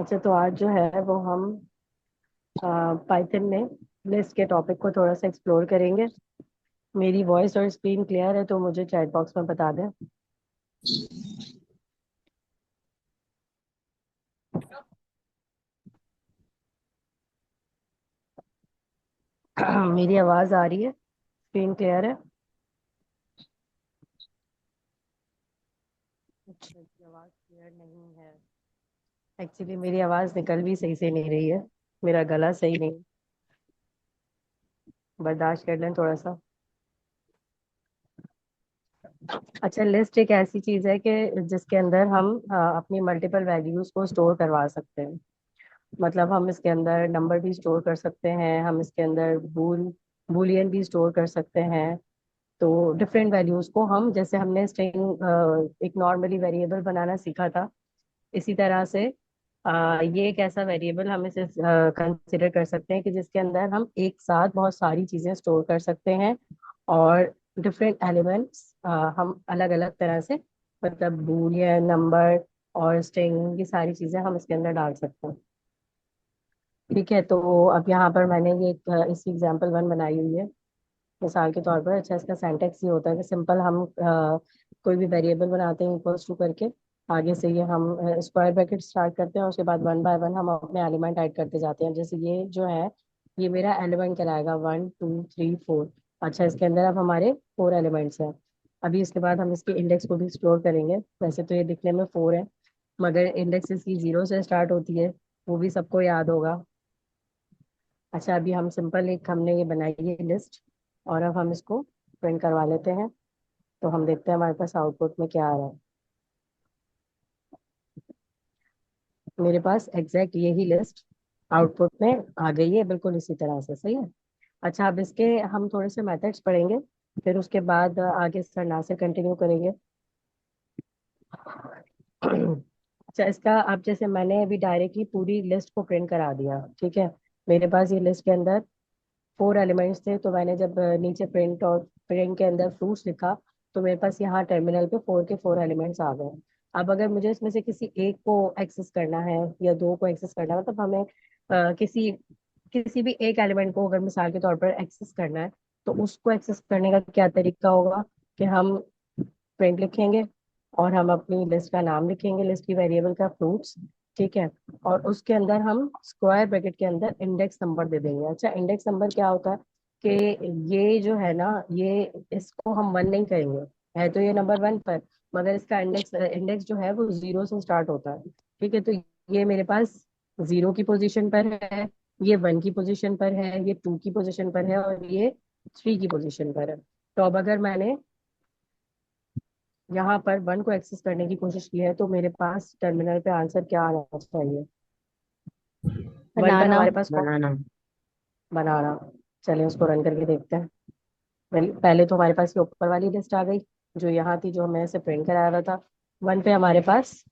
अच्छा, तो आज जो है वो हम पाइथन में लिस्ट के टॉपिक को थोड़ा सा एक्सप्लोर करेंगे। मेरी वॉइस और स्क्रीन क्लियर है तो मुझे चैट बॉक्स में बता दें। मेरी आवाज़ आ रही है? स्क्रीन क्लियर है? अच्छा, की आवाज़ क्लियर नहीं है। एक्चुअली मेरी आवाज़ निकल भी सही से नहीं रही है। मेरा गला सही नहीं। बर्दाश्त कर लें थोड़ा सा। अच्छा, लिस्ट एक ऐसी चीज़ है कि जिसके अंदर हम अपनी मल्टीपल वैल्यूज़ को स्टोर करवा सकते हैं। मतलब हम इसके अंदर नंबर भी स्टोर कर सकते हैं, हम इसके अंदर बुलियन भी स्टोर कर सकते हैं। तो डिफरेंट वैल्यूज को हम, जैसे हमने स्ट्रिंग एक नॉर्मली वेरिएबल बनाना सीखा था, इसी तरह से ये एक ऐसा वेरिएबल हम इसे कंसिडर कर सकते हैं कि जिसके अंदर हम एक साथ बहुत सारी चीजें स्टोर कर सकते हैं। और डिफरेंट एलिमेंट्स हम अलग अलग तरह से, मतलब बूलियन, नंबर और स्ट्रिंग, ये सारी चीजें हम इसके अंदर डाल सकते हैं। ठीक है, तो अब यहाँ पर मैंने ये इसकी एग्जांपल वन बनाई हुई है मिसाल के तौर पर। अच्छा, इसका सिंटैक्स ये होता है कि सिंपल हम कोई भी वेरिएबल बनाते हैं इक्वल्स टू करके, आगे से ये हम स्क्वायर ब्रैकेट स्टार्ट करते हैं और उसके बाद वन बाय वन हम अपने एलिमेंट ऐड करते जाते हैं। जैसे ये जो है, ये मेरा एलिमेंट कहलाएगा 1 2 3 4। अच्छा, इसके अंदर अब हमारे 4 एलिमेंट्स हैं। अभी इसके बाद हम इसके इंडेक्स को भी एक्सप्लोर करेंगे। वैसे तो ये दिखने में 4 है, मगर इंडेक्स इसकी 0 से स्टार्ट होती है, वो भी सबको याद होगा। अच्छा, अभी हम सिंपल एक हमने ये बनाई है लिस्ट, और अब हम इसको प्रिंट करवा लेते हैं। तो हम देखते हैं हमारे पास आउटपुट में क्या आ रहा है। मेरे पास एग्जैक्ट यही लिस्ट आउटपुट में आ गई है, बिल्कुल इसी तरह से। सही है। अच्छा, अब इसके हम थोड़े से मेथड्स पढ़ेंगे, फिर उसके बाद आगे सरना से कंटिन्यू करेंगे। अच्छा, इसका अब जैसे मैंने अभी डायरेक्टली पूरी लिस्ट को प्रिंट करा दिया, ठीक है। मेरे पास ये लिस्ट के अंदर 4 एलिमेंट्स थे, तो मैंने जब नीचे प्रिंट और प्रिंट के अंदर फ्रूट्स लिखा, तो मेरे पास यहाँ टर्मिनल पे 4 के 4 एलिमेंट्स आ गए। अब अगर मुझे इसमें से किसी एक को एक्सेस करना है या दो को एक्सेस करना है, मतलब हमें किसी किसी भी एक एलिमेंट को अगर मिसाल के तौर पर एक्सेस करना है, तो उसको एक्सेस करने का क्या तरीका होगा कि हम प्रिंट लिखेंगे और हम अपनी लिस्ट का नाम लिखेंगे, लिस्ट की वेरिएबल का फ्रूट्स। ठीक है। और उसके अंदर हम स्क्वायर ब्रैकेट के अंदर इंडेक्स नंबर दे देंगे। अच्छा, इंडेक्स नंबर क्या होता है कि ये जो है ना, ये इसको हम वन नहीं कहेंगे, है तो ये नंबर वन पर, मगर इसका इंडेक्स इंडेक्स जो है वो 0 से स्टार्ट होता है। ठीक है, तो ये मेरे पास 0 की पोजीशन पर है, ये 1 की पोजीशन पर है, ये 2 की पोजीशन पर है, और ये 3 की पोजीशन पर है। तो अब अगर मैंने यहाँ पर 1 को एक्सेस करने की कोशिश की है, तो मेरे पास टर्मिनल पे आंसर क्या आना चाहिए? 1 पर बनाना हमारे पास कौन? बनाना। बनाना। चलिए उसको रन करके देखते हैं। पहले तो हमारे पास ये ऊपर वाली लिस्ट आ गई, जो यहाँ थी, जो हमें से प्रिंट कराया हुआ था। 1 पे हमारे पास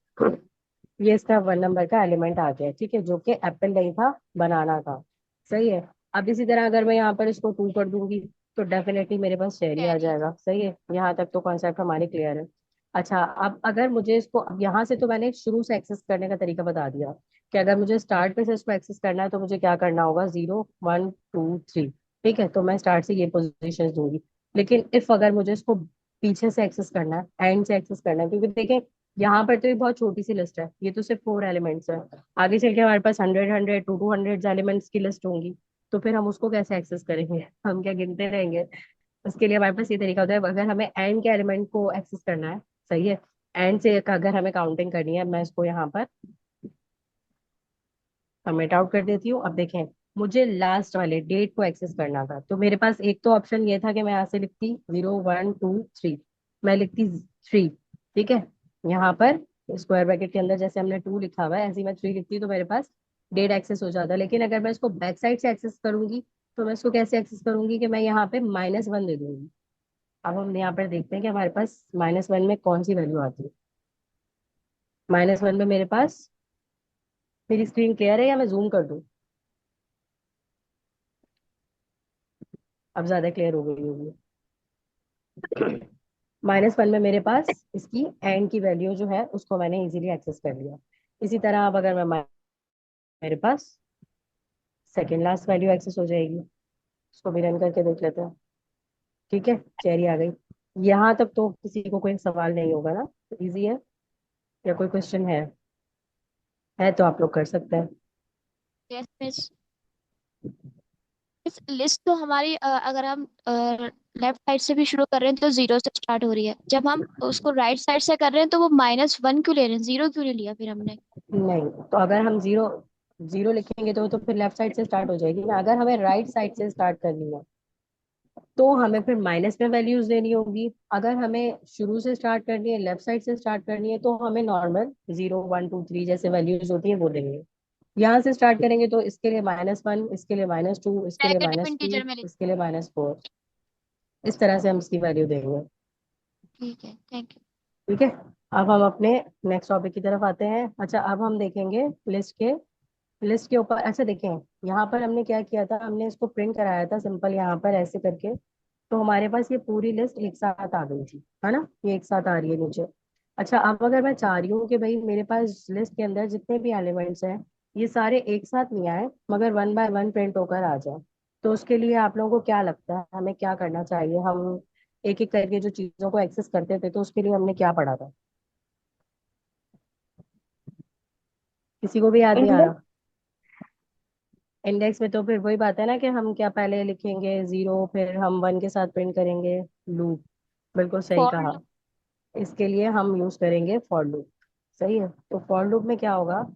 ये इसका 1 नंबर का एलिमेंट आ गया, ठीक है, जो कि एप्पल नहीं था, बनाना था। सही है। अब इसी तरह अगर मैं यहाँ पर इसको 2 कर दूंगी, तो डेफिनेटली मेरे पास चेरी आ जाएगा। सही है, यहाँ तक तो कॉन्सेप्ट हमारे क्लियर है। अच्छा, अब अगर मुझे इसको, अब यहाँ से तो मैंने शुरू से एक्सेस करने का तरीका बता दिया कि अगर मुझे स्टार्ट पे से इसको एक्सेस करना है तो मुझे क्या करना होगा, 0 1 2 3। ठीक है, तो मैं स्टार्ट से ये पोजिशन दूंगी। लेकिन इफ अगर मुझे इसको पीछे से एक्सेस करना है, एंड से एक्सेस करना है, क्योंकि देखें यहाँ पर तो ये बहुत छोटी सी लिस्ट है, ये तो सिर्फ 4 एलिमेंट्स है। आगे चल के हमारे पास 100 100 2 2 एलिमेंट्स की लिस्ट होंगी, तो फिर हम उसको कैसे एक्सेस करेंगे? हम क्या गिनते रहेंगे? उसके लिए हमारे पास ये तरीका होता है, अगर हमें एंड के एलिमेंट को एक्सेस करना है। सही है। एंड से अगर हमें काउंटिंग करनी है, मैं इसको यहाँ पर कमेंट आउट कर देती हूँ। अब देखें, मुझे लास्ट वाले डेट को एक्सेस करना था, तो मेरे पास एक तो ऑप्शन ये था कि मैं यहाँ से लिखती 0 1 2 3, मैं लिखती 3। ठीक है। यहाँ पर स्क्वायर ब्रैकेट के अंदर जैसे हमने 2 लिखा हुआ है, ऐसे ही मैं 3 लिखती, तो मेरे पास डेट एक्सेस हो जाता। लेकिन अगर मैं इसको बैक साइड से एक्सेस करूंगी, तो मैं इसको कैसे एक्सेस करूंगी कि मैं यहाँ पे -1 दे दूंगी। अब हम यहाँ पर देखते हैं कि हमारे पास -1 में कौन सी वैल्यू आती है। -1 में मेरे पास, मेरी स्क्रीन क्लियर है या मैं जूम कर दूं? अब ज्यादा क्लियर हो गई होगी। -1 में मेरे पास इसकी एंड की वैल्यू जो है उसको मैंने इजीली एक्सेस कर लिया। इसी तरह अब अगर मैं मेरे पास सेकेंड लास्ट वैल्यू एक्सेस हो जाएगी। इसको भी रन करके देख लेते हैं। ठीक है, चेरी आ गई। यहाँ तक तो किसी को कोई सवाल नहीं होगा ना? इजी है या कोई क्वेश्चन है तो आप लोग कर सकते हैं। Yes miss. इस लिस्ट तो हमारी अगर हम लेफ्ट साइड से भी शुरू कर रहे हैं तो जीरो से स्टार्ट हो रही है। जब हम उसको राइट साइड से कर रहे हैं तो वो -1 क्यों ले रहे हैं, जीरो क्यों नहीं लिया फिर हमने? नहीं, तो अगर हम जीरो जीरो लिखेंगे तो फिर लेफ्ट साइड से स्टार्ट हो जाएगी ना। अगर हमें राइट साइड से स्टार्ट करनी है तो हमें फिर माइनस में वैल्यूज देनी होगी। अगर हमें शुरू से स्टार्ट करनी है, लेफ्ट साइड से स्टार्ट करनी है, तो हमें नॉर्मल 0 1 2 3 जैसे वैल्यूज होती है वो देंगे। यहाँ से स्टार्ट करेंगे तो इसके लिए -1, इसके लिए -2, इसके लिए नेगेटिव -3, इंटीजर में लिख। इसके लिए -4। इस तरह से हम इसकी वैल्यू देंगे। ठीक है, थैंक यू। ठीक है, अब हम अपने नेक्स्ट टॉपिक की तरफ आते हैं। अच्छा, अब हम देखेंगे लिस्ट के ऊपर। अच्छा देखें, यहाँ पर हमने क्या किया था, हमने इसको प्रिंट कराया था सिंपल यहाँ पर ऐसे करके। तो हमारे पास ये पूरी लिस्ट एक साथ आ गई थी, है ना? ये एक साथ आ रही है नीचे। अच्छा, अब अगर मैं चाह रही हूँ कि भाई मेरे पास लिस्ट के अंदर जितने भी एलिमेंट्स हैं ये सारे एक साथ नहीं आए मगर 1 बाय 1 प्रिंट होकर आ जाए, तो उसके लिए आप लोगों को क्या लगता है हमें क्या करना चाहिए? हम एक एक करके जो चीजों को एक्सेस करते थे तो उसके लिए हमने क्या पढ़ा था? किसी को भी याद नहीं आ इंडेक्स। रहा? इंडेक्स में तो फिर वही बात है ना कि हम क्या पहले लिखेंगे 0, फिर हम 1 के साथ प्रिंट करेंगे लूप। बिल्कुल सही फॉर कहा। लूप। इसके लिए हम यूज करेंगे फॉर लूप। सही है, तो फॉर लूप में क्या होगा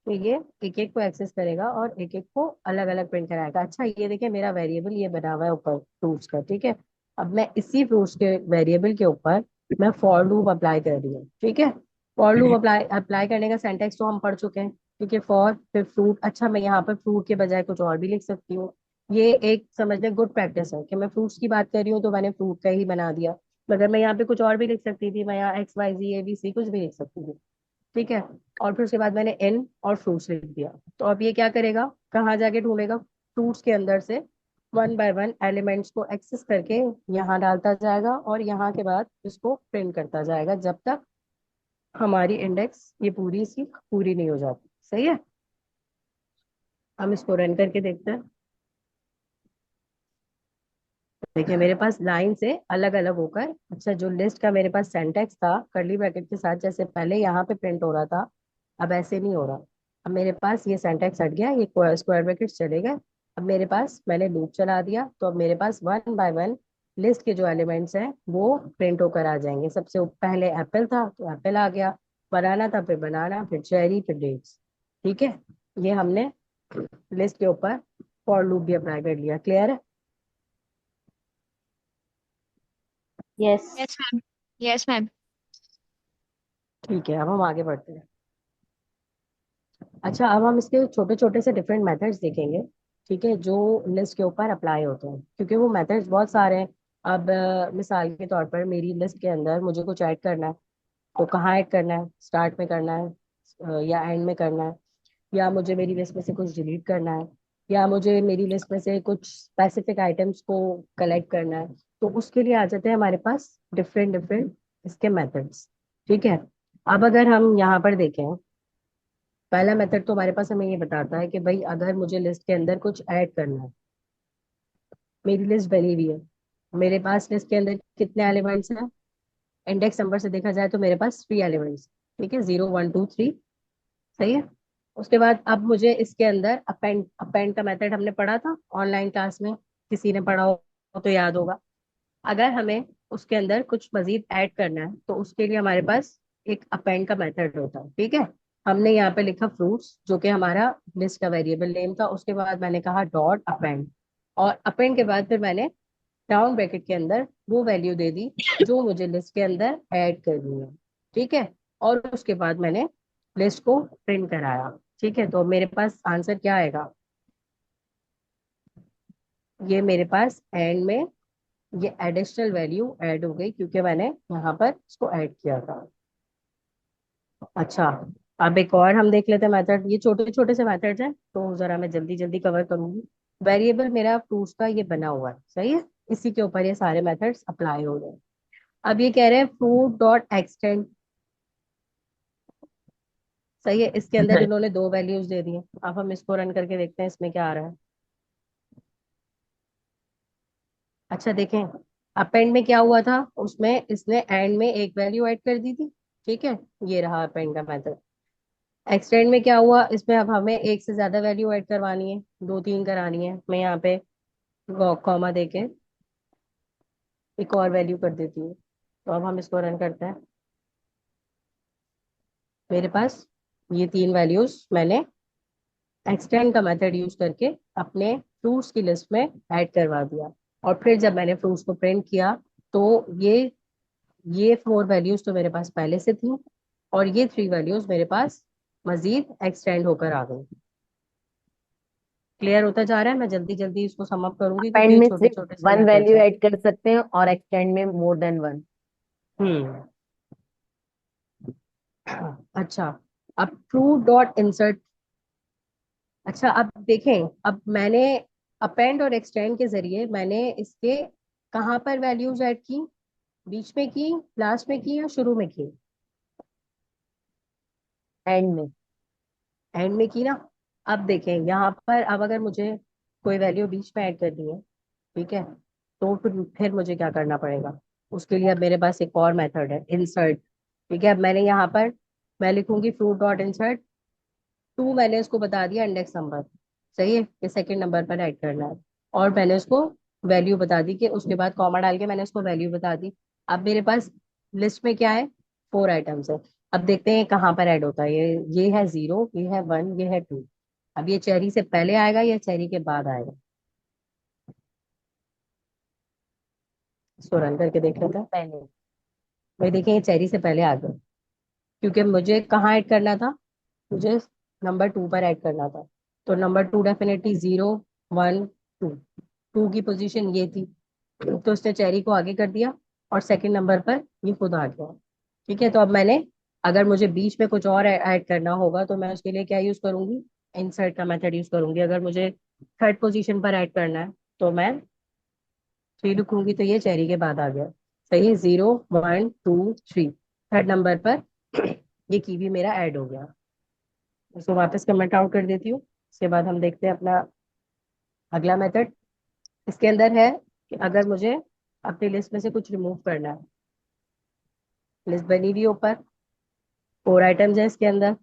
तो ये एक एक को एक्सेस करेगा और एक एक को अलग अलग प्रिंट कराएगा। अच्छा, ये देखिए मेरा वेरिएबल ये बना हुआ है ऊपर फ्रूट्स का। ठीक है, अब मैं इसी फ्रूट्स के वेरिएबल के ऊपर मैं फॉर लूप अप्लाई कर रही हूँ। ठीक है, फॉर लूप अप्लाई अप्लाई करने का सिंटैक्स तो हम पढ़ चुके हैं। ठीक है, फॉर फिर फ्रूट। अच्छा, मैं यहाँ पर फ्रूट के बजाय कुछ और भी लिख सकती हूँ। ये एक समझ लें गुड प्रैक्टिस है कि मैं फ्रूट्स की बात कर रही हूँ तो मैंने फ्रूट का ही बना दिया, मगर मैं यहाँ पे कुछ और भी लिख सकती थी। मैं यहाँ XYZ ABC कुछ भी लिख सकती थी। ठीक है, और फिर उसके बाद मैंने एन और फ्रूट्स लिख दिया। तो अब ये क्या करेगा, कहाँ जाके ढूंढेगा? फ्रूट्स के अंदर से 1 बाय 1 एलिमेंट्स को एक्सेस करके यहाँ डालता जाएगा और यहाँ के बाद इसको प्रिंट करता जाएगा जब तक हमारी इंडेक्स ये पूरी सी पूरी नहीं हो जाती। सही है, हम इसको रन करके देखते हैं। देखिए मेरे पास लाइन से अलग अलग होकर, अच्छा जो लिस्ट का मेरे पास सेंटेक्स था कर्ली ब्रैकेट के साथ जैसे पहले यहाँ पे प्रिंट हो रहा था, अब ऐसे नहीं हो रहा। अब मेरे पास ये सेंटेक्स हट गया, ये स्क्वायर ब्रैकेट चले गए। अब मेरे पास मैंने लूप चला दिया तो अब मेरे पास 1 बाय 1 लिस्ट के जो एलिमेंट्स हैं वो प्रिंट होकर आ जाएंगे। सबसे पहले एप्पल था तो एप्पल आ गया, बनाना था फिर बनाना, फिर चेरी, फिर डेट्स। ठीक है, ये हमने लिस्ट के ऊपर फॉर लूप भी अप्लाई कर लिया। क्लियर है? Yes ma'am. Yes ma'am. ठीक है, अब हम आगे बढ़ते हैं। अच्छा, अब हम इसके छोटे छोटे से डिफरेंट मेथड्स देखेंगे। ठीक है, जो लिस्ट के ऊपर अप्लाई होते हैं क्योंकि वो मेथड्स बहुत सारे हैं। अब मिसाल के तौर पर मेरी लिस्ट के अंदर मुझे कुछ ऐड करना है, तो कहाँ ऐड करना है? स्टार्ट में करना है या एंड में करना है? या मुझे मेरी लिस्ट में से कुछ डिलीट करना है? या मुझे मेरी लिस्ट में से कुछ स्पेसिफिक आइटम्स को कलेक्ट करना है? तो उसके लिए आ जाते हैं हमारे पास डिफरेंट डिफरेंट इसके मेथड्स। ठीक है, अब अगर हम यहाँ पर देखें, पहला मेथड तो हमारे पास हमें ये बताता है कि भाई अगर मुझे लिस्ट के अंदर कुछ ऐड करना है, मेरी लिस्ट बनी हुई है, मेरे पास लिस्ट के अंदर कितने एलिमेंट्स हैं? इंडेक्स नंबर से देखा जाए तो मेरे पास 3 एलिमेंट्स। ठीक है, 0 1 2 3। सही है, उसके बाद अब मुझे इसके अंदर अपेंड अपेंड का मेथड हमने पढ़ा था ऑनलाइन क्लास में, किसी ने पढ़ा हो तो याद होगा। अगर हमें उसके अंदर कुछ मजीद ऐड करना है तो उसके लिए हमारे पास एक अपेंड का मेथड होता है। ठीक है, हमने यहाँ पे लिखा फ्रूट्स जो कि हमारा लिस्ट का वेरिएबल नेम था, उसके बाद मैंने कहा डॉट अपेंड, और अपेंड के बाद फिर मैंने डाउन ब्रैकेट के अंदर वो वैल्यू दे दी जो मुझे लिस्ट के अंदर ऐड करनी है। ठीक है, और उसके बाद मैंने लिस्ट को प्रिंट कराया। ठीक है, तो मेरे पास आंसर क्या आएगा? ये मेरे पास एंड में ये एडिशनल वैल्यू ऐड हो गई क्योंकि मैंने यहाँ पर इसको ऐड किया था। अच्छा, अब एक और हम देख लेते हैं मेथड। ये छोटे छोटे से मेथड्स हैं तो जरा मैं जल्दी जल्दी कवर करूंगी। वेरिएबल मेरा फ्रूट्स का ये बना हुआ है, सही है, इसी के ऊपर ये सारे मेथड्स अप्लाई हो रहे हैं। अब ये कह रहे हैं फ्रूट डॉट एक्सटेंड सही है, इसके अंदर इन्होंने दो वैल्यूज दे दी हैं। अब हम इसको रन करके देखते हैं इसमें क्या आ रहा है। अच्छा देखें, अपेंड में क्या हुआ था, उसमें इसने एंड में एक वैल्यू ऐड कर दी थी। ठीक है, ये रहा अपेंड का मेथड। एक्सटेंड में क्या हुआ, इसमें अब हमें एक से ज्यादा वैल्यू ऐड करवानी है, दो तीन करानी है। मैं यहाँ पे कॉमा देके एक और वैल्यू कर देती हूँ। तो अब हम इसको रन करते हैं। मेरे पास ये तीन वैल्यूज मैंने एक्सटेंड का मेथड यूज करके अपने फ्रूट्स की लिस्ट में ऐड करवा दिया। और फिर जब मैंने फ्रूट्स को प्रिंट किया, तो ये फोर वैल्यूज तो मेरे पास पहले से थी, और ये थ्री वैल्यूज मेरे पास मजीद एक्सटेंड होकर आ गई। क्लियर होता जा रहा है, मैं जल्दी जल्दी इसको सम अप करूंगी क्योंकि अपेंड ये में छोटे सिर्फ छोटे से वन मेथड्स वैल्यू हैं। ऐड कर सकते हैं और एक्सटेंड में मोर देन वन। हम्म। अच्छा, अब ट्रू डॉट इंसर्ट। अच्छा अब देखें, अब मैंने अपेंड और एक्सटेंड के जरिए मैंने इसके कहाँ पर वैल्यूज ऐड की, बीच में की, लास्ट में की या शुरू में की? एंड में। एंड में की ना। अब देखें यहाँ पर, अब अगर मुझे कोई वैल्यू बीच में ऐड करनी है, ठीक है, तो फिर मुझे क्या करना पड़ेगा? उसके लिए अब मेरे पास एक और मेथड है, इंसर्ट। ठीक है, अब मैंने यहाँ पर मैं लिखूंगी फ्रूट डॉट इंसर्ट टू, मैंने उसको बता दिया इंडेक्स नंबर। सही है, ये सेकंड नंबर पर ऐड करना है। और मैंने उसको वैल्यू बता दी, कि उसके बाद कॉमा डाल के मैंने उसको वैल्यू बता दी। अब मेरे पास लिस्ट में क्या है, फोर आइटम्स है। अब देखते हैं कहाँ पर ऐड होता है। ये है जीरो, ये है वन, ये है टू। अब ये चेरी से पहले आएगा या चेरी के बाद आएगा? इसको रन करके देख लेते हैं। पहले। भाई देखें, ये चेरी से पहले आ गया, क्योंकि मुझे कहाँ ऐड करना था, मुझे नंबर टू पर ऐड करना था। तो number two definitely zero, one, two. Two की पोजीशन ये थी, तो उसने चेरी को आगे कर दिया, और सेकंड नंबर पर ये खुद आ गया। ठीक है, तो अब मैंने, अगर मुझे बीच में कुछ और ऐड करना होगा तो मैं उसके लिए क्या यूज करूंगी, इंसर्ट का मेथड यूज करूंगी। अगर मुझे थर्ड पोजीशन पर ऐड करना है, तो मैं थ्री लिखूंगी, तो ये चेरी के बाद आ गया। सही है, zero, one, two, three, third number पर ये कीवी मेरा ऐड हो गया। इसको वापस कमेंट आउट कर देती हूँ। इसके बाद हम देखते हैं अपना अगला मेथड। इसके अंदर है कि अगर मुझे अपनी लिस्ट में से कुछ रिमूव करना है, लिस्ट बनी हुई है ऊपर, फोर आइटम्स है इसके अंदर,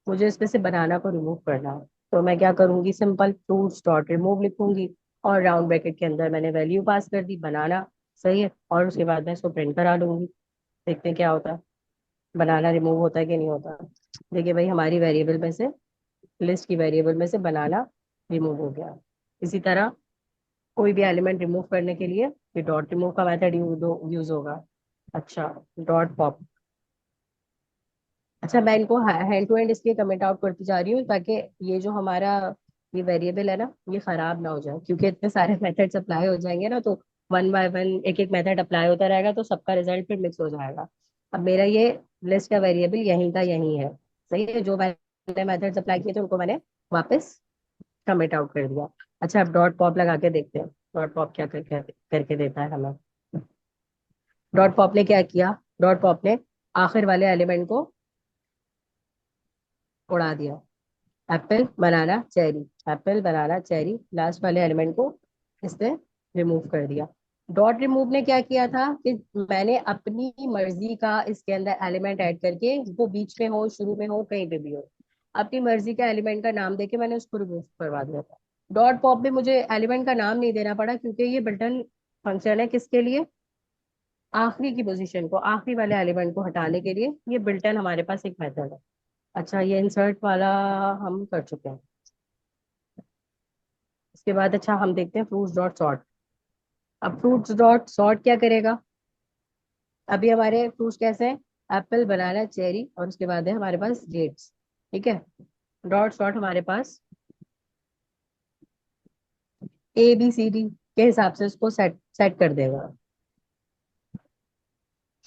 मुझे इसमें से बनाना को रिमूव करना है। तो मैं क्या करूंगी, सिंपल फ्रूट्स डॉट रिमूव लिखूंगी, और राउंड ब्रैकेट के अंदर मैंने वैल्यू पास कर दी, बनाना। सही है, और उसके बाद मैं इसको प्रिंट करा लूंगी। देखते हैं क्या होता है, बनाना रिमूव होता है कि नहीं होता। देखिए भाई, हमारी वेरिएबल में से, लिस्ट की वेरिएबल में से बनाना रिमूव हो गया। इसी तरह कोई भी एलिमेंट रिमूव करने के लिए ये डॉट रिमूव का मेथड यूज होगा। अच्छा, डॉट पॉप। अच्छा, मैं इनको हैंड टू हैंड इसलिए कमेंट आउट करती जा रही हूँ ताकि ये जो हमारा ये वेरिएबल है ना, ये खराब ना हो जाए, क्योंकि इतने सारे मेथड्स अप्लाई हो जाएंगे ना, तो वन बाय वन एक एक मेथड अप्लाई होता रहेगा, तो सबका रिजल्ट फिर मिक्स हो जाएगा। अब मेरा ये लिस्ट का वेरिएबल यहीं का यहीं है। सही है, जो मैंने मेथड्स अप्लाई किए थे उनको मैंने वापस कमेंट आउट कर दिया। अच्छा, अब डॉट पॉप लगा के देखते हैं, डॉट पॉप क्या करके देता है हमें। डॉट पॉप ने क्या किया, डॉट पॉप ने आखिर वाले एलिमेंट को उड़ा दिया। एप्पल, बनाना, चेरी, एप्पल, बनाना, चेरी, लास्ट वाले एलिमेंट को इसने रिमूव कर दिया। डॉट रिमूव ने क्या किया था कि मैंने अपनी मर्जी का इसके अंदर एलिमेंट ऐड करके, वो बीच में हो, शुरू में हो, कहीं पे भी हो, अपनी मर्जी का एलिमेंट का नाम देके मैंने उसको रिमूव करवा दिया था। डॉट पॉप में मुझे एलिमेंट का नाम नहीं देना पड़ा, क्योंकि ये बटन फंक्शन है किसके लिए, आखिरी की पोजीशन को, आखिरी वाले एलिमेंट को हटाने के लिए। ये बिल्टन हमारे पास एक मेथड है। अच्छा, ये इंसर्ट वाला हम कर चुके हैं। इसके बाद अच्छा हम देखते हैं फ्रूट्स डॉट सॉर्ट। अब फ्रूट्स डॉट सॉर्ट क्या करेगा, अभी हमारे फ्रूट्स कैसे हैं, एप्पल, बनाना, चेरी, और उसके बाद है हमारे पास डेट्स। ठीक है, डॉट सॉर्ट हमारे पास ए बी सी डी के हिसाब से उसको सेट सेट कर देगा।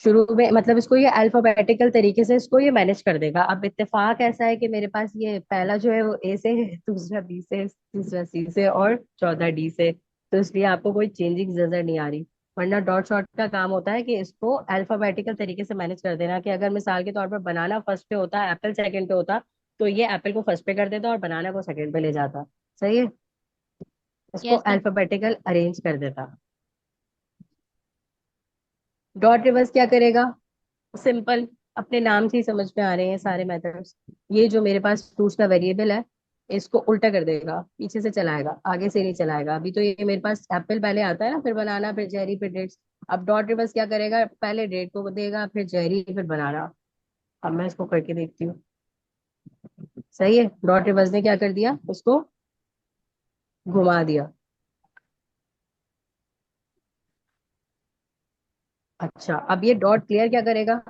शुरू में मतलब इसको ये अल्फाबेटिकल तरीके से इसको ये मैनेज कर देगा। अब इत्तेफाक ऐसा है कि मेरे पास ये पहला जो है वो ए से है, दूसरा बी से, तीसरा सी से, और चौथा डी से, तो इसलिए आपको कोई चेंजिंग नजर नहीं आ रही। वरना डॉट शॉर्ट का काम होता है कि इसको अल्फाबेटिकल तरीके से मैनेज कर देना, कि अगर मिसाल के तौर पर बनाना फर्स्ट पे होता, एप्पल सेकंड पे होता, तो ये एप्पल को फर्स्ट पे कर देता और बनाना को सेकंड पे ले जाता। सही है, इसको यस मैम। अल्फाबेटिकल अरेंज कर देता। डॉट रिवर्स क्या करेगा? सिंपल, अपने नाम से ही समझ में आ रहे हैं सारे मेथड्स। ये जो मेरे पास फ्रूट्स का वेरिएबल है, इसको उल्टा कर देगा, पीछे से चलाएगा, आगे से नहीं चलाएगा। अभी तो ये मेरे पास एप्पल पहले आता है ना, फिर बनाना, फिर जेरी, फिर डेट्स। अब डॉट रिवर्स क्या करेगा? पहले डेट को देगा, फिर जेरी, फिर बनाना। अब मैं इसको करके देखती हूँ। सही है, डॉट रिवर्स ने क्या कर दिया? उसको घुमा दिया। अच्छा, अब ये डॉट क्लियर क्या करेगा?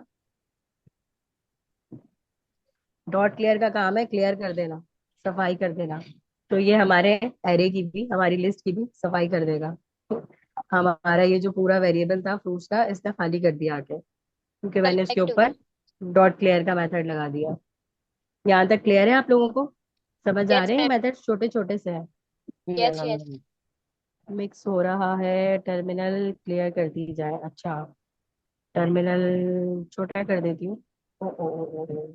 डॉट क्लियर का काम है क्लियर कर देना, सफाई कर देना। तो ये हमारे एरे की भी, हमारी लिस्ट की भी सफाई कर देगा। हमारा ये जो पूरा वेरिएबल था फ्रूट्स का, इसने खाली कर दिया आके, क्योंकि मैंने इसके करेक्ट। ऊपर डॉट क्लियर का मेथड लगा दिया। यहाँ तक क्लियर है आप लोगों को? समझ आ यस रहे हैं? मैम। मेथड छोटे छोटे से हैं। Yes ma'am. यस। मिक्स हो रहा है, टर्मिनल क्लियर कर दी जाए। अच्छा, टर्मिनल छोटा कर देती हूँ। ओ ओ ओ ओ ओ।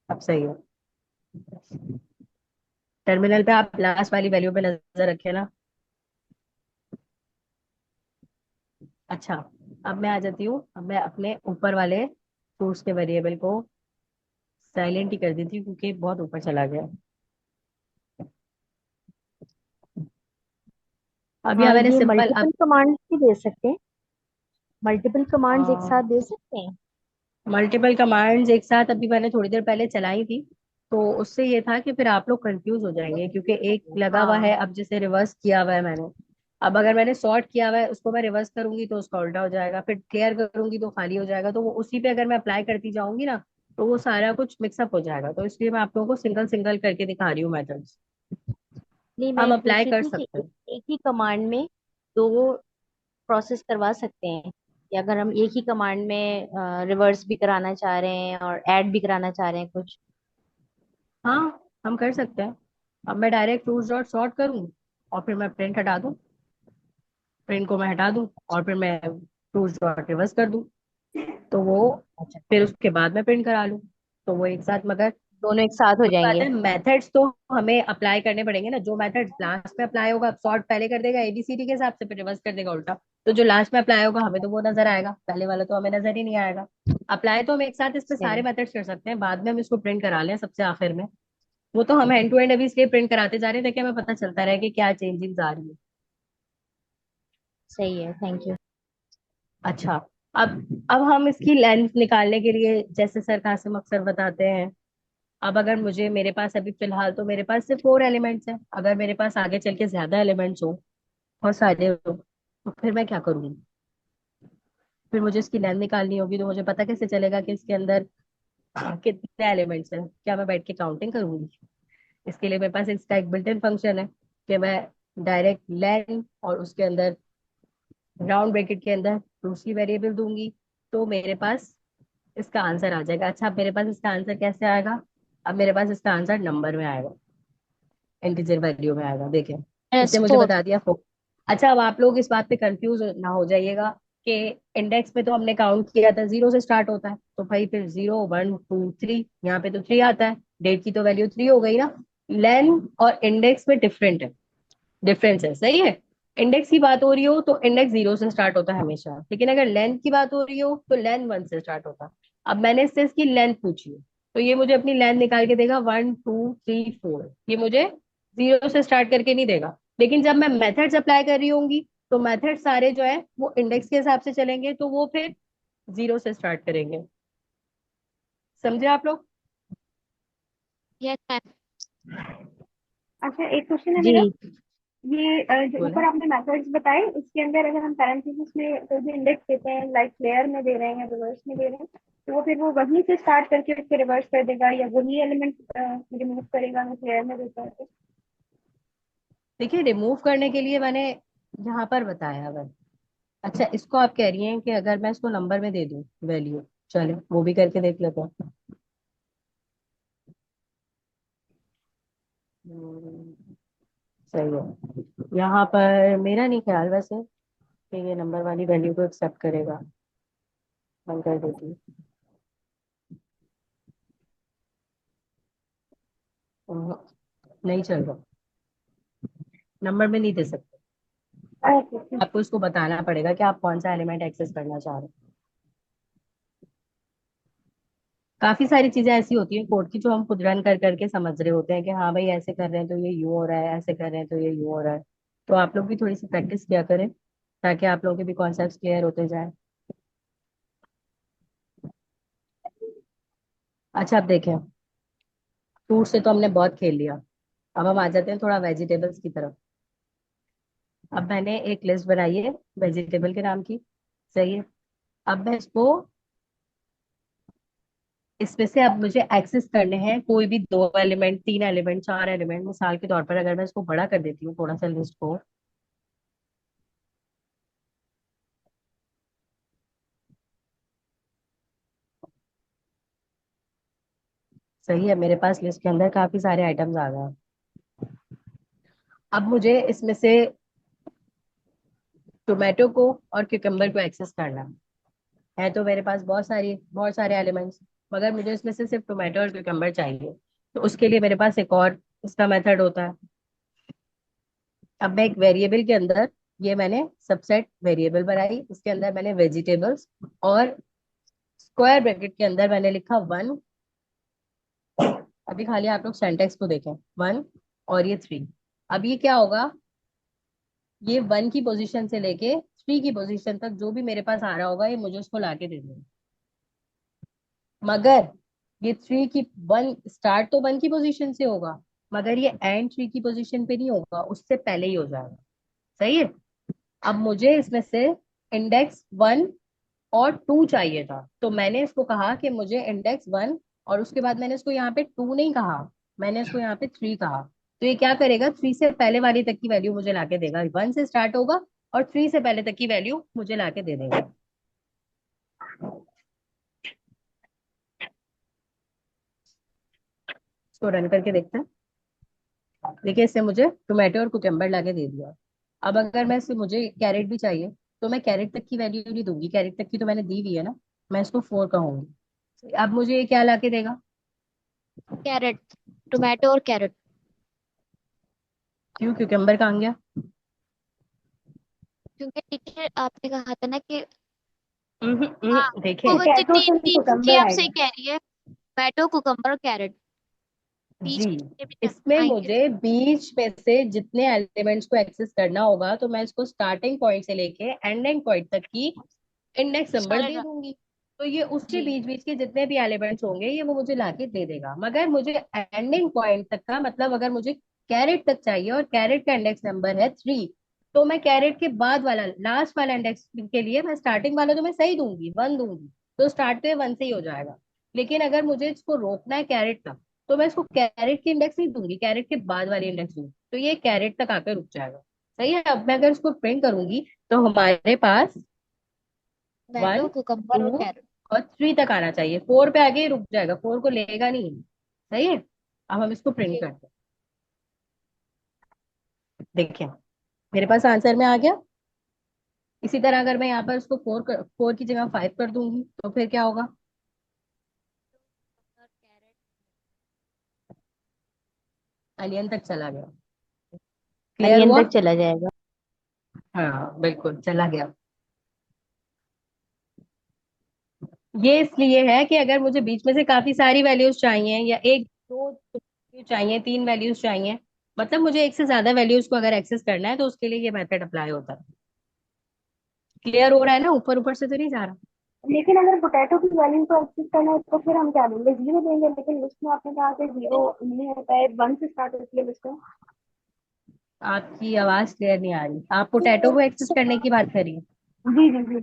अब सही है। टर्मिनल पे आप लास्ट वाली वैल्यू पे नजर रखे ना। अच्छा, अब मैं आ जाती हूँ, अब मैं अपने ऊपर वाले फ्रूट्स के वेरिएबल को साइलेंट ही कर देती हूँ, क्योंकि बहुत ऊपर चला गया। अब यहाँ हाँ, मैंने ये सिंपल मल्टीपल अब कमांड्स भी दे सकते हैं। मल्टीपल कमांड्स एक साथ दे सकते हैं। मल्टीपल कमांड्स एक साथ अभी मैंने थोड़ी देर पहले चलाई थी, तो उससे ये था कि फिर आप लोग कंफ्यूज हो जाएंगे, क्योंकि एक लगा हुआ हाँ। है, अब जैसे रिवर्स किया हुआ है मैंने। अब अगर मैंने सॉर्ट किया हुआ है, उसको मैं रिवर्स करूंगी तो उसका उल्टा हो जाएगा, फिर क्लियर करूंगी तो खाली हो जाएगा, तो वो उसी पे अगर मैं अप्लाई करती जाऊंगी ना, तो वो सारा कुछ मिक्सअप हो जाएगा। तो इसलिए मैं आप लोगों को सिंगल सिंगल करके दिखा रही हूँ मेथड्स। नहीं, मैं हम ये अप्लाई पूछ रही कर थी कि सकते हैं। एक ही कमांड में दो प्रोसेस करवा सकते हैं, या अगर हम एक ही कमांड में रिवर्स भी कराना चाह रहे हैं और ऐड भी कराना चाह रहे हैं कुछ। हाँ, हम कर सकते हैं। अब मैं डायरेक्ट टूल्स डॉट सॉर्ट करूँ, और फिर मैं प्रिंट हटा दूँ, प्रिंट को मैं हटा दूँ, और फिर मैं टूल्स डॉट रिवर्स कर दूँ, तो वो अच्छा, फिर उसके बाद मैं प्रिंट करा लूँ, तो वो एक साथ। मगर दोनों एक साथ हो वही बात जाएंगे। है, मेथड्स तो हमें अप्लाई करने पड़ेंगे ना। जो मेथड लास्ट में अप्लाई होगा, सॉर्ट पहले कर देगा एबीसीडी के हिसाब से, फिर रिवर्स कर देगा उल्टा। तो जो लास्ट में अप्लाई होगा हमें तो वो नजर आएगा, पहले वाला तो हमें नजर ही नहीं आएगा। अप्लाई तो हम एक साथ इस पे सारे सही। मेथड्स कर सकते हैं, बाद में हम इसको प्रिंट करा लें सबसे आखिर में। वो तो हम एंड टू एंड अभी इसलिए प्रिंट कराते जा रहे हैं ताकि हमें पता चलता रहे कि क्या चेंजिंग आ रही है। सही है, थैंक यू। अच्छा, अब हम इसकी लेंथ निकालने के लिए, जैसे सर कासिम अक्सर बताते हैं, अब अगर मुझे, मेरे पास अभी फिलहाल तो मेरे पास सिर्फ 4 एलिमेंट्स हैं, अगर मेरे पास आगे चल के ज्यादा एलिमेंट्स हो, बहुत सारे हो, तो फिर मैं क्या करूंगी? फिर मुझे इसकी लेंथ निकालनी होगी, तो मुझे पता कैसे चलेगा कि इसके अंदर कितने एलिमेंट्स हैं? क्या मैं बैठ के काउंटिंग करूंगी? इसके लिए मेरे पास इसका एक बिल्ट इन फंक्शन है, कि मैं डायरेक्ट लेंथ और उसके अंदर राउंड ब्रैकेट के अंदर दूसरी वेरिएबल दूंगी, तो मेरे पास इसका आंसर आ जाएगा। अच्छा, अब मेरे पास इसका आंसर कैसे आएगा? अब मेरे पास इसका आंसर नंबर में आएगा, इंटीजर वैल्यू में आएगा। देखें, यस इसने मुझे 4। बता दिया 4। अच्छा, अब आप लोग इस बात पे कंफ्यूज ना हो जाइएगा कि इंडेक्स में तो हमने काउंट किया था 0 से स्टार्ट होता है, तो भाई फिर 0 1 2 3, यहाँ पे तो 3 आता है, डेट की तो वैल्यू 3 हो गई ना। लेन और इंडेक्स में डिफरेंट है, डिफरेंस है। सही है, इंडेक्स की बात हो रही हो तो इंडेक्स 0 से स्टार्ट होता है हमेशा, लेकिन अगर लेंथ की बात हो रही हो तो लेंथ 1 से स्टार्ट होता है। अब मैंने इससे इसकी लेंथ पूछी है, तो ये मुझे अपनी लेंथ निकाल के देगा 1 2 3 4। ये मुझे 0 से स्टार्ट करके नहीं देगा, लेकिन जब मैं मेथड्स अप्लाई कर रही होंगी, तो मेथड सारे जो है वो इंडेक्स के हिसाब से चलेंगे, तो वो फिर 0 से स्टार्ट करेंगे। समझे आप लोग? Yes ma'am. अच्छा, एक क्वेश्चन है जी। मेरा। ये जो बोले। ऊपर आपने मेथड्स बताए, इसके अंदर अगर हम पैरेंथेसिस में कोई भी इंडेक्स देते हैं, लाइक क्लियर में दे रहे हैं या रिवर्स में दे रहे हैं, तो वो फिर वो वहीं से स्टार्ट करके उसके रिवर्स कर देगा, या वही एलिमेंट रिमूव करेगा मैं क्लियर में देता है तो? देखिए, रिमूव करने के लिए मैंने यहाँ पर बताया हुआ। अच्छा, इसको आप कह रही हैं कि अगर मैं इसको नंबर में दे दूं वैल्यू, चले वो भी करके देख लेते हैं। हम्म, सही है। यहाँ पर मेरा नहीं ख्याल वैसे कि ये नंबर वाली वैल्यू को एक्सेप्ट करेगा। मैं कर देती हूँ। हम्म, नहीं चल रहा, नंबर में नहीं दे सकते। अच्छा। आपको इसको बताना पड़ेगा कि आप कौन सा एलिमेंट एक्सेस करना चाह रहे हैं। काफी सारी चीजें ऐसी होती हैं कोड की जो हम खुद रन कर करके समझ रहे होते हैं कि हाँ भाई ऐसे कर रहे हैं तो ये यूं हो रहा है, ऐसे कर रहे हैं तो ये यूं हो रहा है। तो आप लोग भी थोड़ी सी प्रैक्टिस किया करें ताकि आप लोगों के भी कॉन्सेप्ट क्लियर होते जाए। अच्छा अब देखें, फ्रूट से तो हमने बहुत खेल लिया। अब हम आ जाते हैं थोड़ा वेजिटेबल्स की तरफ। अब मैंने एक लिस्ट बनाई है वेजिटेबल के नाम की। सही है। अब मैं इसको, इसमें से अब मुझे एक्सेस करने हैं कोई भी दो एलिमेंट, तीन एलिमेंट, चार एलिमेंट। मिसाल के तौर पर अगर मैं इसको बड़ा कर देती हूँ थोड़ा सा लिस्ट को। सही है, मेरे पास लिस्ट के अंदर काफी सारे आइटम्स आ गए हैं। अब मुझे इसमें से टोमेटो को और क्यूकम्बर को एक्सेस करना है। तो मेरे पास बहुत सारे एलिमेंट्स, मगर मुझे इसमें से सिर्फ टोमेटो और क्यूकम्बर चाहिए। तो उसके लिए मेरे पास एक और इसका मेथड होता है। अब मैं एक वेरिएबल के अंदर, ये मैंने सबसेट वेरिएबल बनाई, इसके अंदर मैंने वेजिटेबल्स, और स्क्वायर ब्रैकेट के अंदर मैंने लिखा 1। अभी खाली आप लोग सेंटेक्स को देखें, 1 और ये 3। अब ये क्या होगा, ये 1 की पोजीशन से लेके 3 की पोजीशन तक जो भी मेरे पास आ रहा होगा ये मुझे उसको लाके दे देगा। मगर ये 3 की 1 स्टार्ट तो 1 की पोजीशन से होगा, मगर ये एंड 3 की पोजीशन पे नहीं होगा, उससे पहले ही हो जाएगा। सही है। अब मुझे इसमें से इंडेक्स 1 और 2 चाहिए था, तो मैंने इसको कहा कि मुझे इंडेक्स 1, और उसके बाद मैंने इसको यहाँ पे 2 नहीं कहा, मैंने इसको यहाँ पे 3 कहा। तो ये क्या करेगा, 3 से पहले वाली तक की वैल्यू मुझे लाके देगा। 1 से स्टार्ट होगा और 3 से पहले तक की वैल्यू मुझे लाके दे देगा। इसको रन करके देखते हैं। देखिए इससे मुझे टोमेटो और कुकम्बर लाके दे दिया। अब अगर मैं इससे, मुझे कैरेट भी चाहिए, तो मैं कैरेट तक की वैल्यू नहीं दूंगी, कैरेट तक की तो मैंने दी हुई है ना, मैं इसको 4 कहूंगी। अब मुझे ये क्या लाके देगा। कैरेट, टोमेटो और कैरेट। क्यों, क्यूकम्बर कहाँ गया। क्योंकि टीचर आपने कहा था ना कि हाँ, देखें। वो बच्चे पोटैटो तीन से तीन जी कुकम्बर आप सही आएगा। कह रही है। टोमेटो, कुकम्बर और कैरेट जी, बीच में भी इसमें आएंगे। मुझे बीच में से जितने एलिमेंट्स को एक्सेस करना होगा, तो मैं इसको स्टार्टिंग पॉइंट से लेके एंडिंग पॉइंट तक की इंडेक्स नंबर सारे दे दूंगी। तो ये उसके जी। बीच बीच के जितने भी एलिमेंट्स होंगे ये वो मुझे लाके दे देगा। मगर मुझे एंडिंग पॉइंट तक का मतलब, अगर मुझे कैरेट तक चाहिए और कैरेट का इंडेक्स नंबर है 3, तो मैं कैरेट के बाद वाला लास्ट वाला इंडेक्स के लिए मैं स्टार्टिंग वाला तो मैं सही दूंगी, 1 दूंगी, तो स्टार्ट तो 1 से ही हो जाएगा। लेकिन अगर मुझे इसको रोकना है कैरेट तक, तो मैं इसको कैरेट की इंडेक्स नहीं दूंगी, कैरेट के बाद वाली इंडेक्स दूंगी, तो ये कैरेट तक आकर रुक जाएगा। सही है। अब मैं अगर इसको प्रिंट करूंगी तो हमारे पास टोमेटो, 1, कुकम्बर 2 और कैरेट। और 3 तक आना चाहिए। 4 पे आगे ही रुक जाएगा, 4 को लेगा नहीं। सही है। अब हम इसको प्रिंट जी। करते हैं। देखिए मेरे पास आंसर में आ गया। इसी तरह अगर मैं यहाँ पर इसको 4 की जगह 5 कर दूंगी तो फिर क्या होगा। और कैरेट। अनियन तक चला गया। क्लियर अनियन हुआ। तक चला जाएगा। हाँ बिल्कुल चला गया। ये इसलिए है कि अगर मुझे बीच में से काफी सारी वैल्यूज चाहिए, या एक दो value चाहिए, 3 वैल्यूज चाहिए, मतलब मुझे एक से ज्यादा वैल्यूज को अगर एक्सेस करना है, तो उसके लिए ये मेथड अप्लाई होता है। क्लियर हो रहा है ना, ऊपर ऊपर से तो नहीं जा रहा। लेकिन अगर पोटैटो की वैल्यू को एक्सेस करना है तो फिर हम क्या देंगे, जीरो देंगे, लेकिन लिस्ट में आपने कहा कि जीरो नहीं होता है, 1 से स्टार्ट होती है लिस्ट में। आपकी आवाज क्लियर नहीं आ रही, आप पोटैटो को एक्सेस करने की बात करिए। जी जी जी।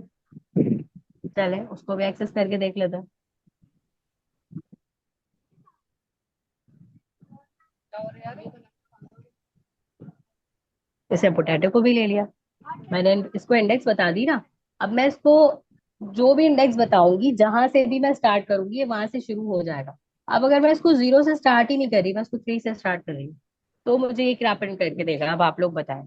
चले उसको भी एक्सेस करके देख लेते हैं। जैसे पोटैटो को भी ले लिया, मैंने इसको इंडेक्स बता दी ना। अब मैं इसको जो भी इंडेक्स बताऊंगी, जहां से भी मैं स्टार्ट करूंगी, ये वहां से शुरू हो जाएगा। अब अगर मैं इसको 0 से स्टार्ट ही नहीं कर रही, मैं इसको 3 से स्टार्ट कर रही हूँ, तो मुझे ये क्या प्रिंट करके देगा, अब आप लोग बताएं।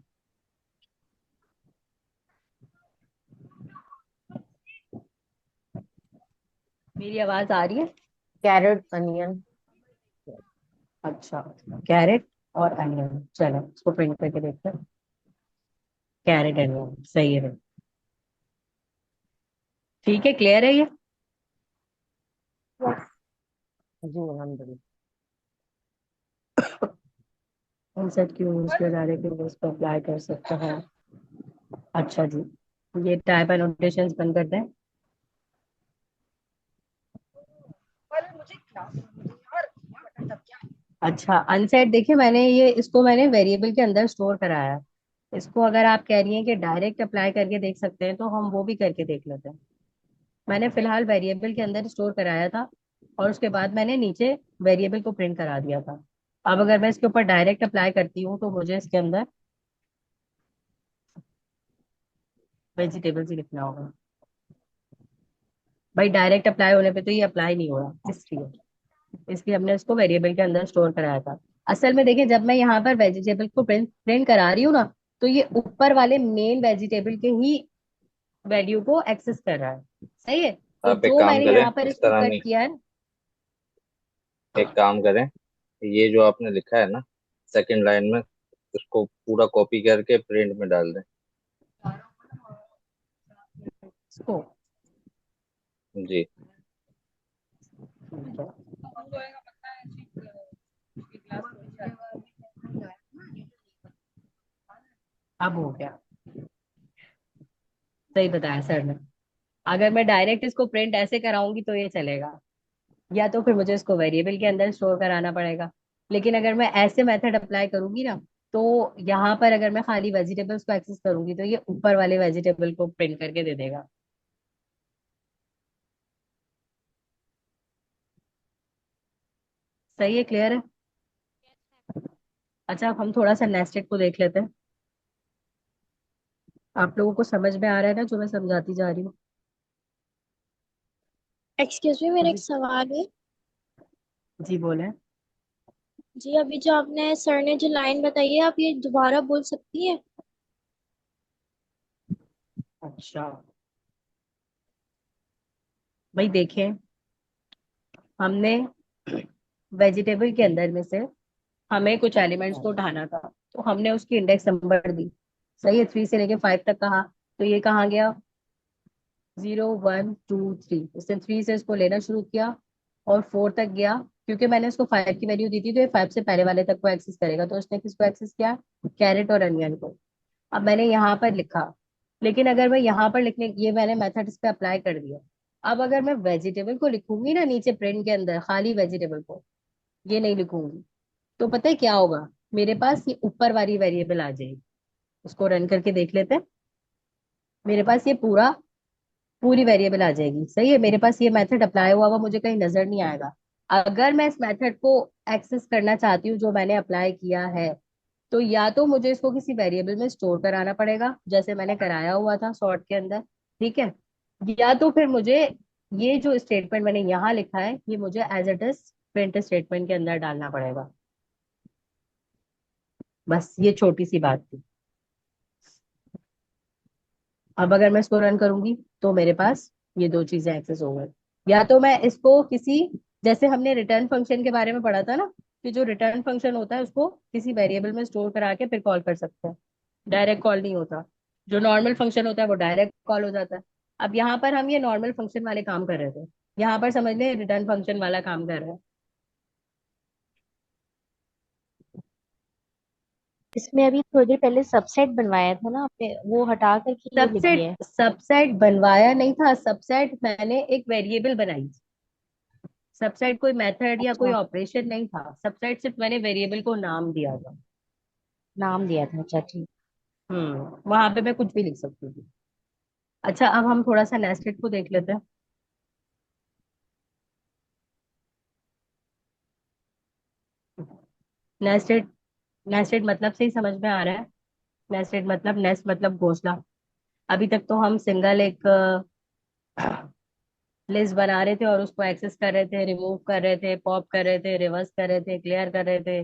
मेरी आवाज आ रही है? Carrot, onion. अच्छा, कैरेट और अनियन, चलो इसको प्रिंट करके देखते हैं। कैरेट अनियन सही है। ठीक है, क्लियर है ये? यस। जी अलहमदुलिल्लाह। इंसर्ट की यूज किया डायरेक्ट इमेज पर अप्लाई कर सकते हैं। अच्छा जी, ये टाइप एनोटेशंस बंद कर दें। अच्छा, अनसेट देखिए, मैंने ये इसको मैंने वेरिएबल के अंदर स्टोर कराया है। इसको अगर आप कह रही हैं कि डायरेक्ट अप्लाई करके देख सकते हैं, तो हम वो भी करके देख लेते हैं। मैंने फिलहाल वेरिएबल के अंदर स्टोर कराया था, और उसके बाद मैंने नीचे वेरिएबल को प्रिंट करा दिया था। अब अगर मैं इसके ऊपर डायरेक्ट अप्लाई करती हूँ, तो मुझे इसके अंदर वेजिटेबल्स ही लिखना होगा। भाई डायरेक्ट अप्लाई होने पे तो ये अप्लाई नहीं हो रहा, इसलिए इसलिए हमने इसको वेरिएबल के अंदर स्टोर कराया था। असल में देखिए, जब मैं यहाँ पर वेजिटेबल को प्रिंट प्रिंट करा रही हूँ ना, तो ये ऊपर वाले मेन वेजिटेबल के ही वैल्यू को एक्सेस कर रहा है। सही है, तो आप एक जो काम मैंने करें, यहाँ पर इस इसको तरह कट नहीं, किया है। एक काम करें, ये जो आपने लिखा है ना सेकंड लाइन में, उसको पूरा कॉपी करके प्रिंट में डाल दें। इसको जी। अब हो गया, सही बताया सर ने। अगर मैं डायरेक्ट इसको प्रिंट ऐसे कराऊंगी तो ये चलेगा, या तो फिर मुझे इसको वेरिएबल के अंदर स्टोर कराना पड़ेगा। लेकिन अगर मैं ऐसे मेथड अप्लाई करूंगी ना, तो यहाँ पर अगर मैं खाली वेजिटेबल्स को एक्सेस करूंगी, तो ये ऊपर वाले वेजिटेबल को प्रिंट करके दे देगा। सही है, क्लियर है? अच्छा, अब हम थोड़ा सा नेस्टेड को देख लेते हैं। आप लोगों को समझ में आ रहा है ना जो मैं समझाती जा रही हूँ? एक्सक्यूज मी, मेरा एक जी, सवाल है। जी बोले। जी, अभी जो आपने सर ने जो लाइन बताई है, आप ये दोबारा बोल सकती हैं? अच्छा भाई देखें, हमने वेजिटेबल के अंदर में से हमें कुछ एलिमेंट्स को उठाना था, तो हमने उसकी इंडेक्स नंबर दी। सही है, 3 से लेके 5 तक कहा, तो ये कहाँ गया? 0 1 2 3। इसने 3 से इसको लेना शुरू किया और 4 तक गया। क्योंकि मैंने इसको 5 की वैल्यू दी थी, तो ये 5 से पहले वाले तक को एक्सेस करेगा, तो उसने किसको एक्सेस किया? कैरेट और अनियन को। अब मैंने यहाँ पर लिखा, लेकिन अगर मैं यहाँ पर लिखने, ये मैंने मेथड इस पे अप्लाई कर दिया। अब अगर मैं वेजिटेबल को लिखूंगी ना नीचे प्रिंट के अंदर, खाली वेजिटेबल को, ये नहीं लिखूंगी, तो पता है क्या होगा? मेरे पास ये ऊपर वाली वेरिएबल आ जाएगी। उसको रन करके देख लेते हैं। मेरे पास ये पूरी वेरिएबल आ जाएगी। सही है, मेरे पास ये मेथड अप्लाई हुआ हुआ मुझे कहीं नजर नहीं आएगा। अगर मैं इस मेथड को एक्सेस करना चाहती हूँ जो मैंने अप्लाई किया है, तो या तो मुझे इसको किसी वेरिएबल में स्टोर कराना पड़ेगा, जैसे मैंने कराया हुआ था सॉर्ट के अंदर। ठीक है, या तो फिर मुझे ये जो स्टेटमेंट मैंने यहाँ लिखा है, ये मुझे as it is print statement के अंदर डालना पड़ेगा। बस ये छोटी सी बात थी। अब अगर मैं इसको रन करूंगी, तो मेरे पास ये दो चीजें एक्सेस हो गई। या तो मैं इसको किसी, जैसे हमने रिटर्न फंक्शन के बारे में पढ़ा था ना, कि जो रिटर्न फंक्शन होता है उसको किसी वेरिएबल में स्टोर करा के फिर कॉल कर सकते हैं। डायरेक्ट कॉल नहीं होता। जो नॉर्मल फंक्शन होता है वो डायरेक्ट कॉल हो जाता है। अब यहाँ पर हम ये नॉर्मल फंक्शन वाले काम कर रहे थे, यहाँ पर समझ लें रिटर्न फंक्शन वाला काम कर रहे हैं। इसमें अभी थोड़ी देर पहले सबसेट बनवाया था ना आपने, वो हटा करके ये लिख सबसेट दिया है। सबसेट बनवाया नहीं था, सबसेट मैंने एक वेरिएबल बनाई। सबसेट कोई मेथड या कोई अच्छा, ऑपरेशन नहीं था, सबसेट सिर्फ मैंने वेरिएबल को नाम दिया था। नाम दिया था, अच्छा ठीक। वहां पे मैं कुछ भी लिख सकती थी। अच्छा, अब हम थोड़ा सा नेस्टेड को देख लेते हैं। नेस्टेड नेस्टेड मतलब से ही समझ में आ रहा है। नेस्टेड मतलब, नेस्ट मतलब घोंसला। अभी तक तो हम सिंगल एक लिस्ट बना रहे थे और उसको एक्सेस कर रहे थे, रिमूव कर रहे थे, पॉप कर रहे थे, रिवर्स कर रहे थे, क्लियर कर रहे थे।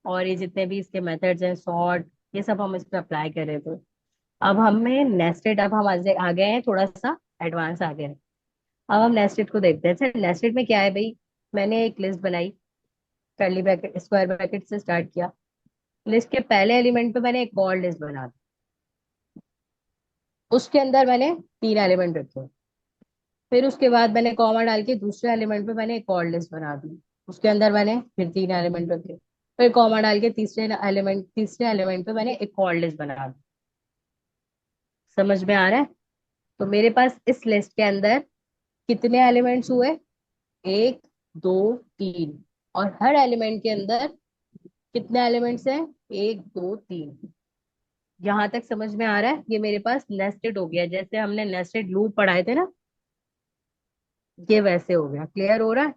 और ये जितने भी इसके मेथड्स हैं, सॉर्ट, ये सब हम इस पर अप्लाई कर रहे थे। अब हमें नेस्टेड, अब हम आ गए हैं, थोड़ा सा एडवांस आ गए हैं। अब हम नेस्टेड को देखते हैं। अच्छा, नेस्टेड में क्या है भाई, मैंने एक लिस्ट बनाई, कर्ली ब्रैकेट स्क्वायर ब्रैकेट से स्टार्ट किया। लिस्ट के पहले एलिमेंट पे मैंने एक और लिस्ट बना दी, उसके अंदर मैंने 3 एलिमेंट रखे। फिर उसके बाद मैंने कॉमा डाल के दूसरे एलिमेंट पे मैंने एक और लिस्ट बना दी, उसके अंदर मैंने फिर 3 एलिमेंट रखे। फिर कॉमा डाल के तीसरे एलिमेंट पे मैंने एक और लिस्ट बना दी। समझ में आ रहा है? तो मेरे पास इस लिस्ट के अंदर कितने एलिमेंट्स हुए, 1 2 3, और हर एलिमेंट के अंदर कितने एलिमेंट्स हैं, 1 2 3। यहां तक समझ में आ रहा है? ये मेरे पास नेस्टेड हो गया, जैसे हमने नेस्टेड लूप पढ़ाए थे ना, ये वैसे हो गया। क्लियर हो रहा है?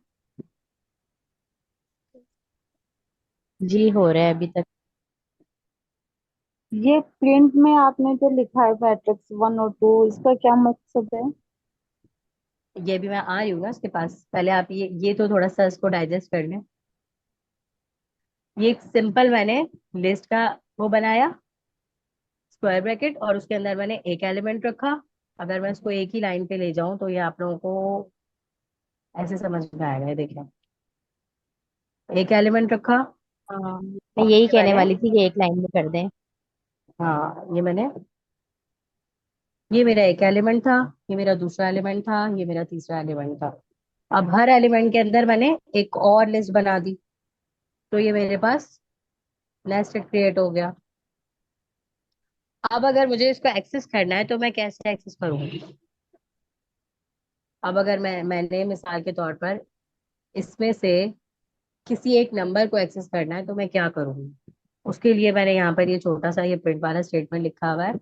जी हो रहा है अभी तक। ये प्रिंट में आपने जो लिखा है मैट्रिक्स 1 और 2, इसका क्या मकसद है? ये भी मैं आ रही हूँ ना उसके पास, पहले आप ये तो थोड़ा सा इसको डाइजेस्ट कर लें। ये एक सिंपल मैंने लिस्ट का वो बनाया, स्क्वायर ब्रैकेट, और उसके अंदर मैंने एक एलिमेंट रखा। अगर मैं इसको एक ही लाइन पे ले जाऊं तो ये आप लोगों को ऐसे समझ में आएगा। ये देखिए, एक एलिमेंट रखा, हाँ, मैं यही ये कहने मैंने, वाली थी कि एक लाइन में कर दें। हाँ ये मेरा एक एलिमेंट था, ये मेरा दूसरा एलिमेंट था, ये मेरा तीसरा एलिमेंट था। अब हर एलिमेंट के अंदर मैंने एक और लिस्ट बना दी, तो ये मेरे पास नेस्टेड क्रिएट हो गया। अब अगर मुझे इसको एक्सेस करना है तो मैं कैसे एक्सेस करूंगी? अब अगर मैंने मिसाल के तौर पर इसमें से किसी एक नंबर को एक्सेस करना है तो मैं क्या करूंगी? उसके लिए मैंने यहाँ पर ये छोटा सा ये प्रिंट वाला स्टेटमेंट लिखा हुआ है।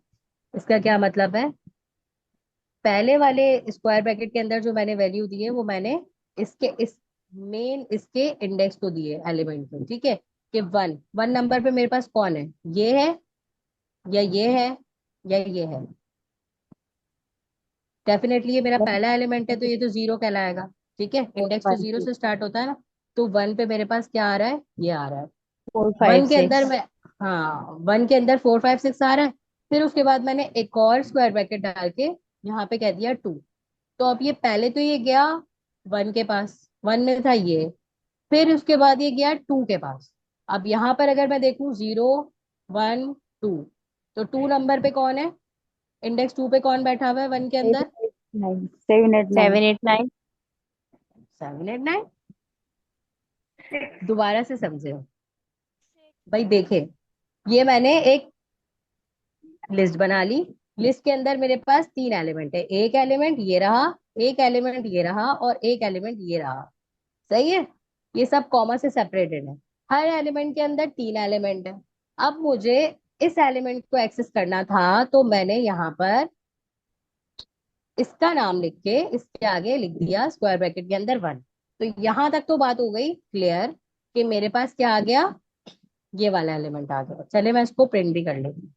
इसका क्या मतलब है, पहले वाले स्क्वायर ब्रैकेट के अंदर जो मैंने वैल्यू दी है वो मैंने इस मेन इसके इंडेक्स को दिए एलिमेंट को, ठीक है? कि वन वन नंबर पे मेरे पास कौन है, ये है या ये है या ये है। डेफिनेटली ये मेरा पहला एलिमेंट है तो ये तो 0 कहलाएगा, ठीक है? इंडेक्स तो 0 से स्टार्ट होता है ना। तो 1 पे मेरे पास क्या आ रहा है, ये आ रहा है। 4 5 वन के अंदर 6। मैं, हाँ 1 के अंदर 4 5 6 आ रहा है। फिर उसके बाद मैंने एक और स्क्वायर ब्रैकेट डाल के यहाँ पे कह दिया 2। तो अब ये पहले तो ये गया 1 के पास, 1 में था ये, फिर उसके बाद ये गया 2 के पास। अब यहाँ पर अगर मैं देखूं 0 1 2, तो 2 नंबर पे कौन है, इंडेक्स 2 पे कौन बैठा हुआ है 1 के अंदर? 7 8 9 7 8 9 7 8 9। 7 8 9। दोबारा से समझे भाई, देखे, ये मैंने एक लिस्ट बना ली। लिस्ट के अंदर मेरे पास 3 एलिमेंट है, एक एलिमेंट ये रहा, एक एलिमेंट ये रहा, और एक एलिमेंट ये रहा। सही है? ये सब कॉमा से सेपरेटेड है। हर एलिमेंट के अंदर 3 एलिमेंट है। अब मुझे इस एलिमेंट को एक्सेस करना था तो मैंने यहाँ पर इसका नाम लिख के इसके आगे लिख दिया स्क्वायर ब्रैकेट के अंदर 1। तो यहां तक तो बात हो गई क्लियर कि मेरे पास क्या आ गया, ये वाला एलिमेंट आ गया। चले मैं इसको प्रिंट भी कर लेती हूँ।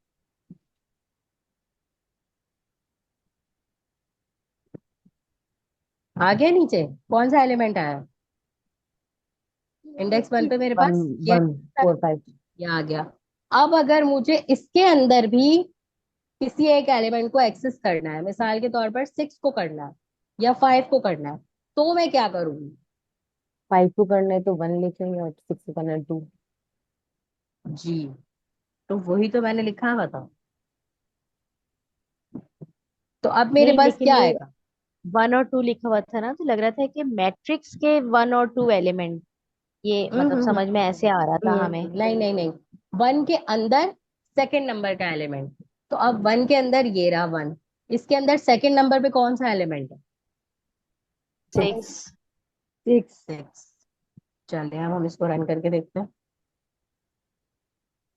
आ गया नीचे, कौन सा एलिमेंट आया? इंडेक्स 1 पे मेरे वन पास ये वन 4 5। ये आ गया। अब अगर मुझे इसके अंदर भी किसी एक एलिमेंट को एक्सेस करना है, मिसाल के तौर पर 6 को करना है या 5 को करना है, तो मैं क्या करूंगी? 5 को करना है तो 1 लिखेंगे और 6 को करना है 2। जी, तो वही तो मैंने लिखा हुआ था। तो अब मेरे नहीं, पास लेकिन क्या ये आएगा? 1 और 2 लिखा हुआ था ना, तो लग रहा था कि मैट्रिक्स के 1 और 2 एलिमेंट, ये मतलब हम्म। समझ में ऐसे आ रहा था हमें। नहीं नहीं नहीं, 1 के अंदर सेकंड नंबर का एलिमेंट। तो अब 1 के अंदर ये रहा 1, इसके अंदर सेकंड नंबर पे कौन सा एलिमेंट है? 6। 6। चलिए अब हम इसको रन करके देखते हैं।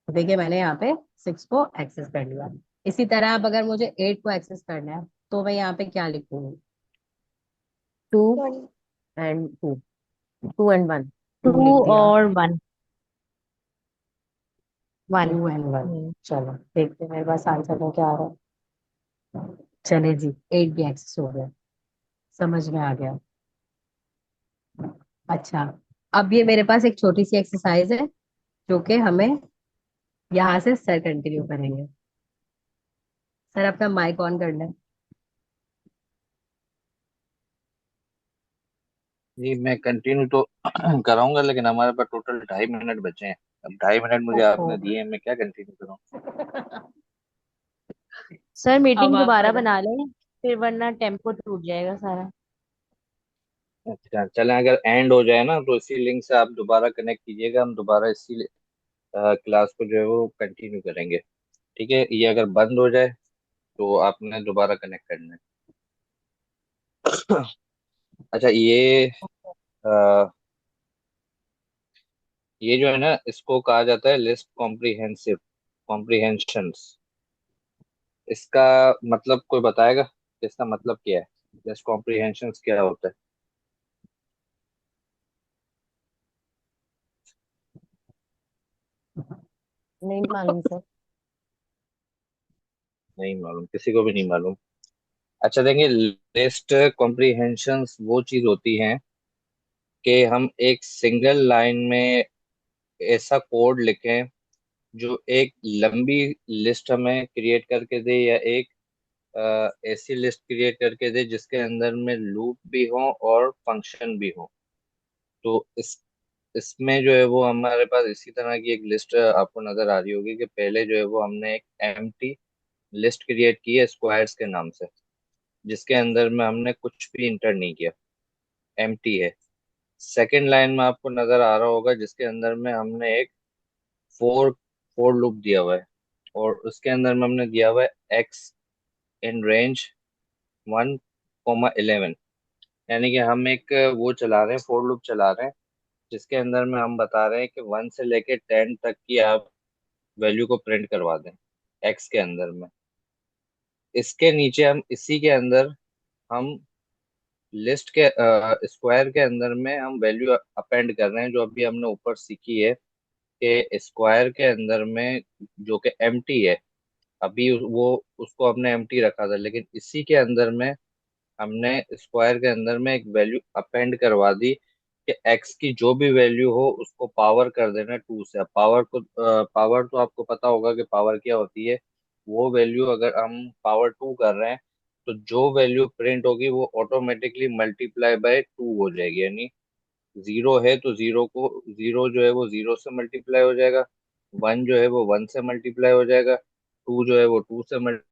तो देखिए मैंने यहाँ पे 6 को एक्सेस कर लिया। इसी तरह अब अगर मुझे 8 को एक्सेस करना है तो मैं यहाँ पे क्या लिखूंगी? 2 1 एंड 2, 2 एंड 1। 2 2 लिख दिया, और 1। 1। 2 and 1। चलो देखते हैं मेरे पास आंसर में क्या आ रहा है। चले जी, 8 भी एक्सेस हो गया, समझ में आ गया। अच्छा, अब ये मेरे पास एक छोटी सी एक्सरसाइज है जो कि हमें यहाँ से सर कंटिन्यू करेंगे। सर अपना माइक ऑन कर लें। जी मैं कंटिन्यू तो कराऊंगा, लेकिन हमारे पास टोटल 2.5 मिनट बचे हैं। अब 2.5 मिनट मुझे ओहो। आपने दिए हैं, मैं क्या कंटिन्यू करूँ? सर अब मीटिंग आप दोबारा करें। बना लें, फिर वरना टेम्पो टूट जाएगा सारा। अच्छा चलें, अगर एंड हो जाए ना तो इसी लिंक से आप दोबारा कनेक्ट कीजिएगा, हम दोबारा इसी क्लास को जो है वो कंटिन्यू करेंगे। ठीक है, ये अगर बंद हो जाए तो आपने दोबारा कनेक्ट करना है। अच्छा ये जो है ना, इसको कहा जाता है लिस्ट कॉम्प्रिहेंसिव कॉम्प्रिहेंशंस। इसका मतलब कोई बताएगा कि इसका मतलब क्या है? लिस्ट कॉम्प्रिहेंशंस क्या होता है? नहीं मालूम सर। नहीं मालूम, किसी को भी नहीं मालूम। अच्छा देंगे, लिस्ट कॉम्प्रिहेंशंस वो चीज होती हैं कि हम एक सिंगल लाइन में ऐसा कोड लिखें जो एक लंबी लिस्ट हमें क्रिएट करके दे, या एक ऐसी लिस्ट क्रिएट करके दे जिसके अंदर में लूप भी हो और फंक्शन भी हो। तो इसमें जो है वो हमारे पास इसी तरह की एक लिस्ट आपको नजर आ रही होगी कि पहले जो है वो हमने एक एम्प्टी लिस्ट क्रिएट की है स्क्वायर्स के नाम से, जिसके अंदर में हमने कुछ भी इंटर नहीं किया, एम्प्टी है। सेकंड लाइन में आपको नजर आ रहा होगा जिसके अंदर में हमने एक फोर फोर लूप दिया हुआ है, और उसके अंदर में हमने दिया हुआ है एक्स इन रेंज 1, 11। यानी कि हम एक वो चला रहे हैं, फोर लूप चला रहे हैं, जिसके अंदर में हम बता रहे हैं कि 1 से लेके 10 तक की आप वैल्यू को प्रिंट करवा दें एक्स के अंदर में। इसके नीचे हम इसी के अंदर हम लिस्ट के स्क्वायर के अंदर में हम वैल्यू अपेंड कर रहे हैं, जो अभी हमने ऊपर सीखी है कि स्क्वायर के अंदर में जो कि एम्प्टी है, अभी वो उसको हमने एम्प्टी रखा था, लेकिन इसी के अंदर में हमने स्क्वायर के अंदर में एक वैल्यू अपेंड करवा दी कि एक्स की जो भी वैल्यू हो उसको पावर कर देना 2 से। अब पावर तो आपको पता होगा कि पावर क्या होती है। वो वैल्यू अगर हम पावर 2 कर रहे हैं तो जो वैल्यू प्रिंट होगी वो ऑटोमेटिकली मल्टीप्लाई बाय 2 हो जाएगी। यानी जीरो है तो जीरो जो है वो जीरो से मल्टीप्लाई हो जाएगा, वन जो है वो वन से मल्टीप्लाई हो जाएगा, टू जो है वो टू से